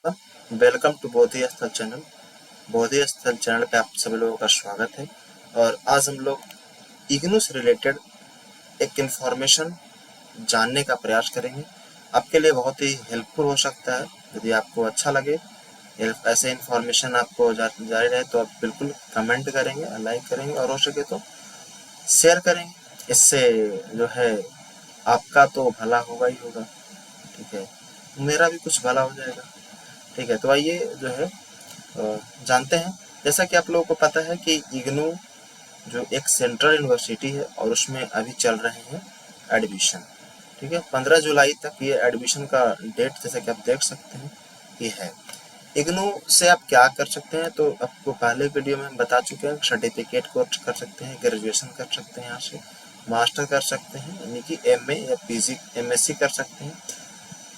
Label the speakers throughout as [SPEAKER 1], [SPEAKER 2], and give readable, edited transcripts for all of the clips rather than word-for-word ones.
[SPEAKER 1] Welcome to बोधि स्थल channel. बोधि स्थल channel पे आप सभी लोगों का स्वागत है। और आज हम लोग इग्नू से रिलेटेड एक इंफॉर्मेशन जानने का प्रयास करेंगे। आपके लिए बहुत ही हेल्पफुल हो सकता है। यदि आपको अच्छा लगे ऐसे इंफॉर्मेशन आपको जारी रहे तो आप बिल्कुल कमेंट करेंगे, लाइक करेंगे और हो सके तो शेयर करेंगे। इससे जो है आपका तो भला होगा ही होगा, ठीक है, मेरा भी कुछ भला हो जाएगा। ठीक है, तो आइए जो है जानते हैं। जैसा कि आप लोगों को पता है कि इग्नू जो एक सेंट्रल यूनिवर्सिटी है और उसमें अभी चल रहे हैं एडमिशन। ठीक है, 15 जुलाई तक ये एडमिशन का डेट जैसा कि आप देख सकते हैं ये है। इग्नू से आप क्या कर सकते हैं, तो आपको पहले वीडियो में हम बता चुके हैं। सर्टिफिकेट कोर्स कर सकते हैं, ग्रेजुएशन कर सकते हैं, यहाँ से मास्टर कर सकते हैं यानी कि एमए या पीजी एमएससी कर सकते हैं।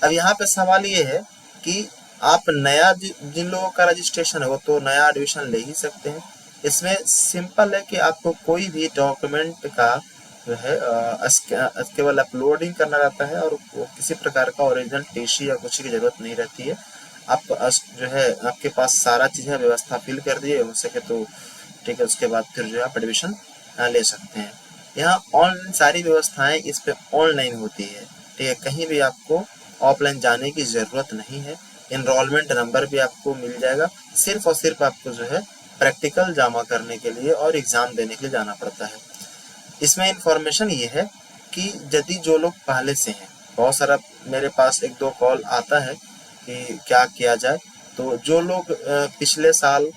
[SPEAKER 1] अब यहाँ पे सवाल ये है कि आप नया जिन लोगों का रजिस्ट्रेशन है वो तो नया एडमिशन ले ही सकते हैं। इसमें सिंपल है कि आपको कोई भी डॉक्यूमेंट का जो है केवल अपलोडिंग करना रहता है और वो किसी प्रकार का ओरिजिनल टीसी या कुछ की जरूरत नहीं रहती है। आप जो है आपके पास सारा चीज़ें व्यवस्था फिल कर दिए हो सके तो ठीक है, उसके बाद फिर जो है आप एडमिशन ले सकते हैं। यहाँ ऑनलाइन सारी व्यवस्थाएं इस पे ऑनलाइन होती है। ठीक है, कहीं भी आपको ऑफलाइन जाने की ज़रूरत नहीं है। इनरोलमेंट नंबर भी आपको मिल जाएगा। सिर्फ और सिर्फ आपको जो है प्रैक्टिकल जमा करने के लिए और एग्ज़ाम देने के लिए जाना पड़ता है। इसमें इंफॉर्मेशन ये है कि यदि जो लोग पहले से हैं, बहुत सारा मेरे पास एक दो कॉल आता है कि क्या किया जाए। तो जो लोग पिछले साल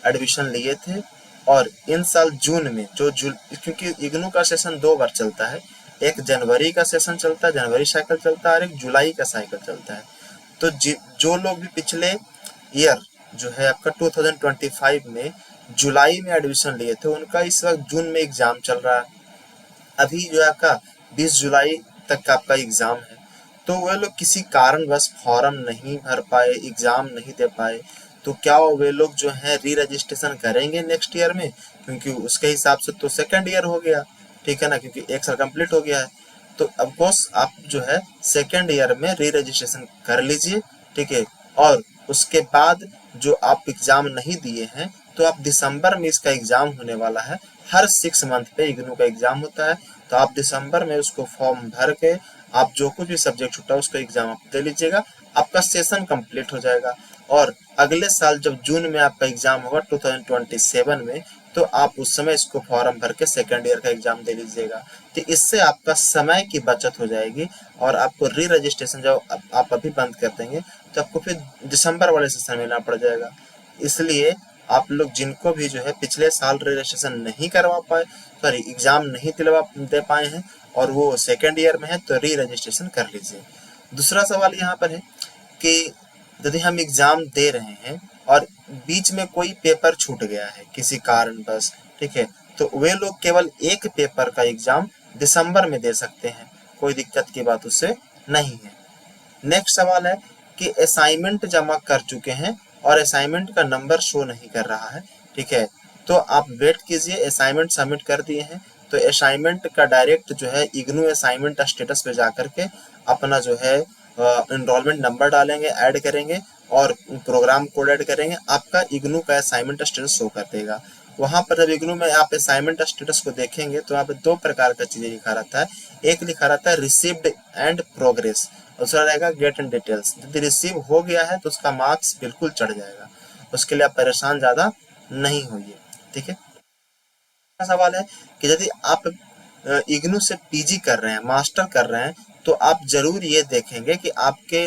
[SPEAKER 1] एडमिशन लिए थे और इन साल जून में क्योंकि इग्नू का सेशन 2 बार चलता है। एक जनवरी का सेशन चलता है, जनवरी साइकिल चलता है, और एक जुलाई का साइकिल चलता है। तो जो लोग भी पिछले ईयर जो है आपका 2025 में जुलाई में एडमिशन लिए थे उनका इस वक्त जून में एग्जाम चल रहा है। अभी जो है आपका 20 जुलाई तक का आपका एग्जाम है। तो वे लोग किसी कारणवश फॉर्म नहीं भर पाए, एग्जाम नहीं दे पाए, तो क्या वे लोग जो है री रजिस्ट्रेशन करेंगे नेक्स्ट ईयर में? क्योंकि उसके हिसाब से तो सेकेंड ईयर हो गया, ठीक है ना, क्योंकि एक साल कंप्लीट हो गया है। तो ऑफकोर्स आप जो है सेकेंड ईयर में री रजिस्ट्रेशन कर लीजिए। ठीक है, और उसके बाद जो आप एग्जाम नहीं दिए हैं तो आप दिसंबर में इसका एग्जाम होने वाला है। हर 6 मंथ पे इग्नू का एग्जाम होता है। तो आप दिसंबर में उसको फॉर्म भर के आप जो कुछ भी सब्जेक्ट छूटा उसका एग्जाम आप दे लीजिएगा। आपका सेशन कंप्लीट हो जाएगा। और अगले साल जब जून में आपका एग्जाम होगा 2027 में, तो आप उस समय इसको फॉर्म भर के सेकेंड ईयर का एग्जाम दे लीजिएगा। तो इससे आपका समय की बचत हो जाएगी और आपको री रजिस्ट्रेशन जब आप अभी बंद कर देंगे तो आपको फिर दिसंबर वाले सेशन में ना पड़ जाएगा। इसलिए आप लोग जिनको भी जो है पिछले साल रजिस्ट्रेशन नहीं करवा पाए, सॉरी एग्जाम नहीं दिलवा दे पाए हैं और वो सेकेंड ईयर में है, तो री रजिस्ट्रेशन कर लीजिए। दूसरा सवाल यहाँ पर है कि यदि हम एग्जाम दे रहे हैं और बीच में कोई पेपर छूट गया है किसी कारणवश, ठीक है, तो वे लोग केवल एक पेपर का एग्जाम दिसंबर में दे सकते हैं। कोई दिक्कत की बात उससे नहीं है। नेक्स्ट सवाल है कि असाइनमेंट जमा कर चुके हैं और असाइनमेंट का नंबर शो नहीं कर रहा है, ठीक है, तो आप वेट कीजिए। असाइनमेंट सबमिट कर दिए हैं तो असाइनमेंट का डायरेक्ट जो है इग्नू असाइनमेंट स्टेटस पे जा करके अपना जो है इनरोलमेंट नंबर डालेंगे, ऐड करेंगे और प्रोग्राम कोड ऐड करेंगे, आपका इग्नू का असाइनमेंट स्टेटस शो कर देगा। वहां पर जब इग्नू में आप असाइनमेंट स्टेटस को देखेंगे तो वहाँ पे दो प्रकार का चीजें लिखा रहता है। एक लिखा रहता है रिसीव्ड एंड प्रोग्रेस, दूसरा रहेगा गेट एंड डिटेल्स। यदि रिसीव हो गया है तो उसका मार्क्स बिल्कुल चढ़ जाएगा, उसके लिए आप परेशान ज्यादा नहीं होइए। ठीक है, सवाल है कि यदि आप इग्नू से पीजी कर रहे हैं, मास्टर कर रहे हैं, तो आप जरूर ये देखेंगे कि आपके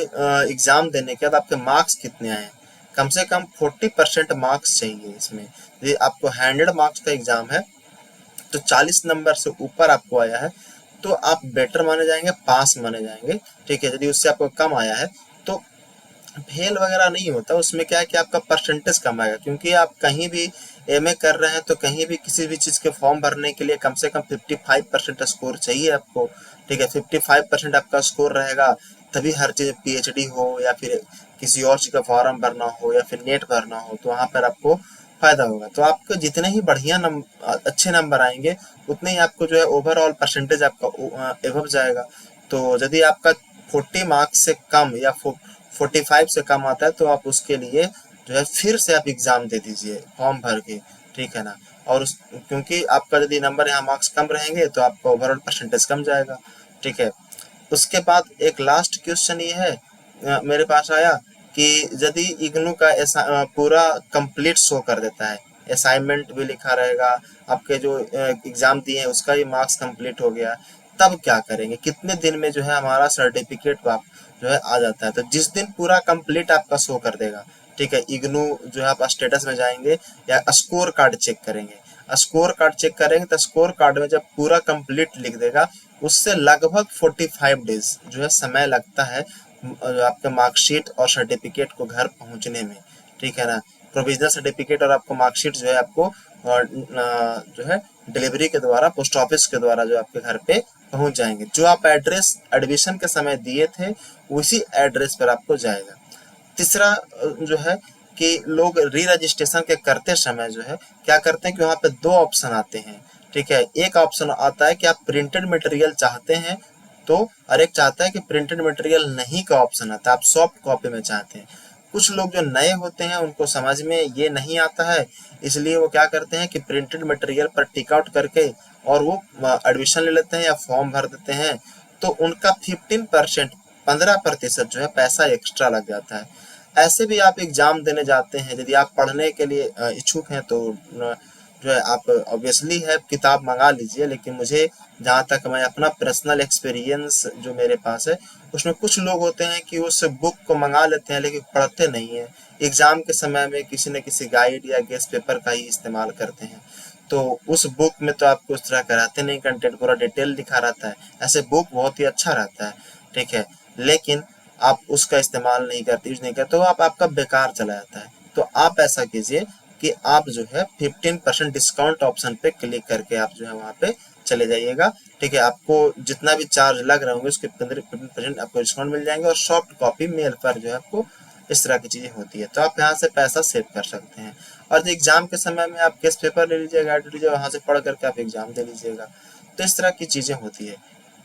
[SPEAKER 1] एग्जाम देने के बाद आपके मार्क्स कितने आए हैं। कम से कम 40% मार्क्स चाहिए इसमें। यदि आपको 100 मार्क्स का एग्जाम है तो 40 नंबर से ऊपर आपको आया है तो आप बेटर माने जाएंगे, पास माने जाएंगे। ठीक है, यदि उससे आपको कम आया है तो फेल वगैरह नहीं होता। उसमें क्या है कि आपका परसेंटेज कम आएगा, क्योंकि आप कहीं भी एमए कर रहे हैं तो कहीं भी किसी भी चीज़ के फॉर्म भरने के लिए कम से कम 55% स्कोर चाहिए आपको। ठीक है, 55% आपका स्कोर रहेगा तभी हर चीज़ पीएचडी हो या फिर किसी और चीज़ का फॉर्म भरना हो या फिर नेट भरना हो तो वहाँ पर आपको फायदा होगा। तो आपको जितने ही बढ़िया अच्छे नंबर आएंगे उतने ही आपको जो है ओवरऑल परसेंटेज आपका एवब जाएगा। तो यदि आपका 40 मार्क्स से कम या 45 से कम आता है तो आप उसके लिए जो है फिर से आप एग्जाम दे दीजिए फॉर्म भर के, ठीक है ना। और क्योंकि आपका यदि नंबर यहाँ मार्क्स कम रहेंगे तो आपका ओवरऑल परसेंटेज कम जाएगा, ठीक है। उसके बाद एक लास्ट क्वेश्चन ये है मेरे पास आया कि यदि इग्नू का ऐसा पूरा कंप्लीट शो कर देता है, असाइनमेंट भी लिखा रहेगा, आपके जो एग्जाम दिए हैं उसका भी मार्क्स कंप्लीट हो गया, तब क्या करेंगे, कितने दिन में जो है हमारा सर्टिफिकेट जो है आ जाता है। तो जिस दिन पूरा कंप्लीट आपका शो कर देगा, ठीक है, इग्नू जो है आप स्टेटस में जाएंगे या स्कोर कार्ड चेक करेंगे, स्कोर कार्ड चेक करेंगे तो स्कोर कार्ड में जब पूरा कंप्लीट लिख देगा उससे लगभग 45 डेज जो है समय लगता है आपके मार्कशीट और सर्टिफिकेट को घर पहुंचने में, ठीक है ना। प्रोविजनल सर्टिफिकेट और आपको मार्कशीट जो है आपको जो है डिलीवरी के द्वारा पोस्ट ऑफिस के द्वारा जो आपके घर पे पहुंच जाएंगे। जो आप एड्रेस एडमिशन के समय दिए थे उसी एड्रेस पर आपको जाएगा। तीसरा जो है कि लोग री रजिस्ट्रेशन के करते समय जो है क्या करते हैं कि वहाँ पे दो ऑप्शन आते हैं, ठीक है। एक ऑप्शन आता है कि आप प्रिंटेड मटेरियल चाहते हैं तो, और एक चाहता है कि प्रिंटेड मटेरियल नहीं का ऑप्शन आता है, आप सॉफ्ट कॉपी में चाहते हैं। कुछ लोग जो नए होते हैं उनको समझ में ये नहीं आता है, इसलिए वो क्या करते हैं कि प्रिंटेड मटेरियल पर टिक आउट करके और वो एडमिशन ले लेते हैं या फॉर्म भर देते हैं, तो उनका 15% 15% जो है पैसा एक्स्ट्रा लग जाता है। ऐसे भी आप एग्जाम देने जाते हैं, यदि आप पढ़ने के लिए इच्छुक हैं तो जो है आप ऑब्वियसली है किताब मंगा लीजिए, लेकिन मुझे जहाँ तक मैं अपना पर्सनल एक्सपीरियंस जो मेरे पास है उसमें कुछ लोग होते हैं कि उस बुक को मंगा लेते हैं लेकिन पढ़ते नहीं है, एग्जाम के समय में किसी न किसी गाइड या गेस्ट पेपर का ही इस्तेमाल करते हैं। तो उस बुक में तो आपको उस तरह कराते नहीं, कंटेंट पूरा डिटेल लिखा रहता है, ऐसे बुक बहुत ही अच्छा रहता है, ठीक है, लेकिन आप उसका इस्तेमाल नहीं करते, यूज नहीं करते तो आपका बेकार चला जाता है। तो आप ऐसा कीजिए कि आप जो है 15% डिस्काउंट ऑप्शन पे क्लिक करके आप जो है वहाँ पे चले जाइएगा, ठीक है। आपको जितना भी चार्ज लग रहे होंगे उसके 15% आपको डिस्काउंट मिल जाएंगे और सॉफ्ट कॉपी मेल पर जो है आपको इस तरह की चीजें होती है, तो आप यहाँ से पैसा सेव कर सकते हैं। और जो एग्जाम के समय में आप गेस्ट पेपर ले लीजिएगा, गाइड ले लीजिएगा, वहाँ से पढ़ करके आप एग्जाम दे लीजिएगा। तो इस तरह की चीजें होती है।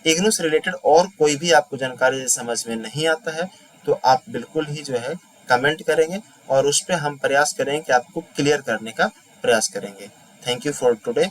[SPEAKER 1] इग्नू से रिलेटेड और कोई भी आपको जानकारी समझ में नहीं आता है तो आप बिल्कुल ही जो है कमेंट करेंगे और उस पर हम प्रयास करेंगे कि आपको क्लियर करने का प्रयास करेंगे। Thank you for today.